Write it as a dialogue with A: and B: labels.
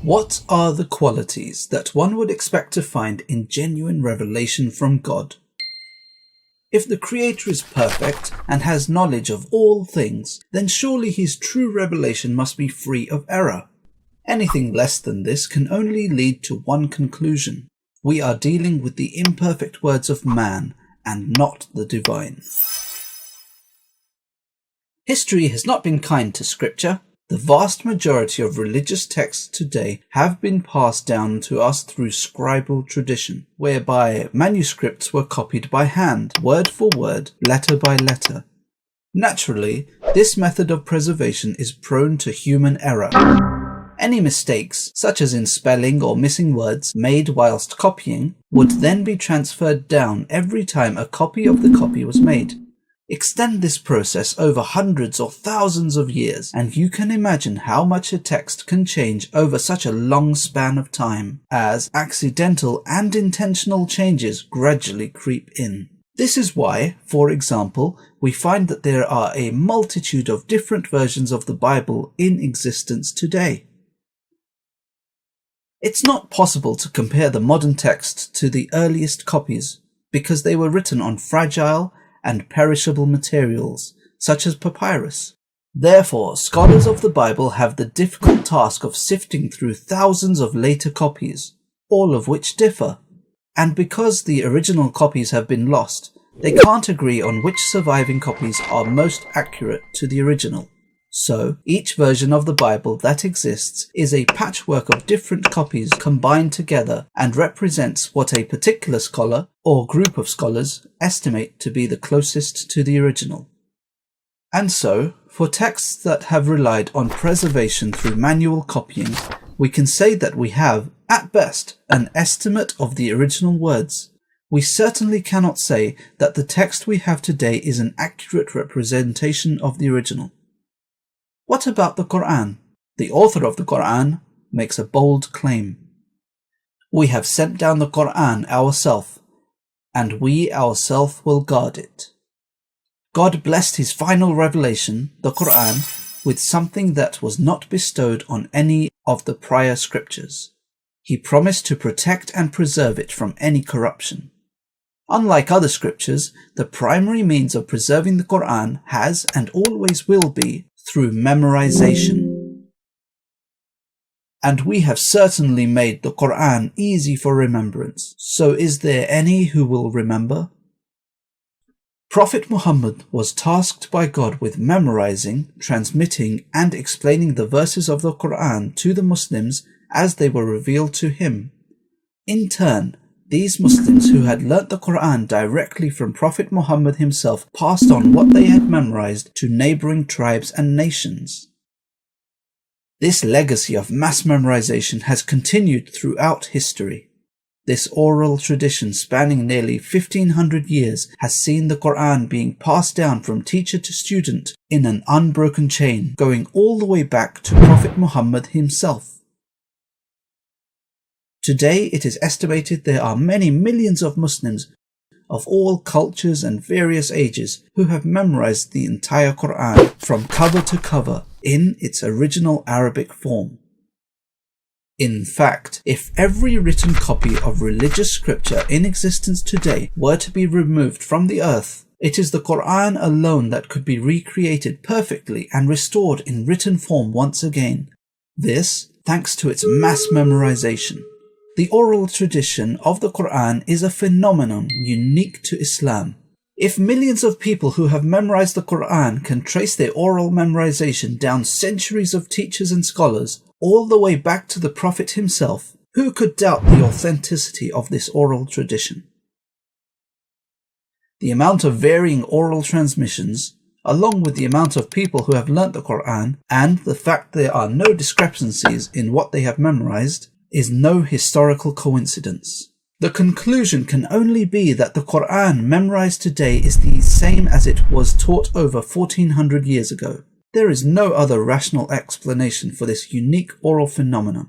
A: What are the qualities that one would expect to find in genuine revelation from God? If the Creator is perfect and has knowledge of all things, then surely his true revelation must be free of error. Anything less than this can only lead to one conclusion. We are dealing with the imperfect words of man and not the divine. History has not been kind to Scripture. The vast majority of religious texts today have been passed down to us through scribal tradition, whereby manuscripts were copied by hand, word for word, letter by letter. Naturally, this method of preservation is prone to human error. Any mistakes, such as in spelling or missing words, made whilst copying, would then be transferred down every time a copy of the copy was made. Extend this process over hundreds or thousands of years, and you can imagine how much a text can change over such a long span of time, as accidental and intentional changes gradually creep in. This is why, for example, we find that there are a multitude of different versions of the Bible in existence today. It's not possible to compare the modern text to the earliest copies, because they were written on fragile and perishable materials, such as papyrus. Therefore, scholars of the Bible have the difficult task of sifting through thousands of later copies, all of which differ. And because the original copies have been lost, they can't agree on which surviving copies are most accurate to the original. So, each version of the Bible that exists is a patchwork of different copies combined together and represents what a particular scholar or group of scholars estimate to be the closest to the original. And so, for texts that have relied on preservation through manual copying, we can say that we have, at best, an estimate of the original words. We certainly cannot say that the text we have today is an accurate representation of the original. What about the Quran? The author of the Quran makes a bold claim. We have sent down the Quran ourselves, and we ourselves will guard it. God blessed his final revelation, the Quran, with something that was not bestowed on any of the prior scriptures. He promised to protect and preserve it from any corruption. Unlike other scriptures, the primary means of preserving the Quran has and always will be through memorization. And we have certainly made the Quran easy for remembrance, so is there any who will remember? Prophet Muhammad was tasked by God with memorizing, transmitting and explaining the verses of the Quran to the Muslims as they were revealed to him. In turn, these Muslims who had learnt the Quran directly from Prophet Muhammad himself passed on what they had memorized to neighboring tribes and nations. This legacy of mass memorization has continued throughout history. This oral tradition spanning nearly 1500 years has seen the Quran being passed down from teacher to student in an unbroken chain going all the way back to Prophet Muhammad himself. Today it is estimated there are many millions of Muslims of all cultures and various ages who have memorized the entire Quran from cover to cover in its original Arabic form. In fact, if every written copy of religious scripture in existence today were to be removed from the earth, it is the Quran alone that could be recreated perfectly and restored in written form once again. This, thanks to its mass memorization. The oral tradition of the Quran is a phenomenon unique to Islam. If millions of people who have memorized the Quran can trace their oral memorization down centuries of teachers and scholars, all the way back to the Prophet himself, who could doubt the authenticity of this oral tradition? The amount of varying oral transmissions, along with the amount of people who have learnt the Quran, and the fact there are no discrepancies in what they have memorized, is no historical coincidence. The conclusion can only be that the Quran memorized today is the same as it was taught over 1400 years ago. There is no other rational explanation for this unique oral phenomenon.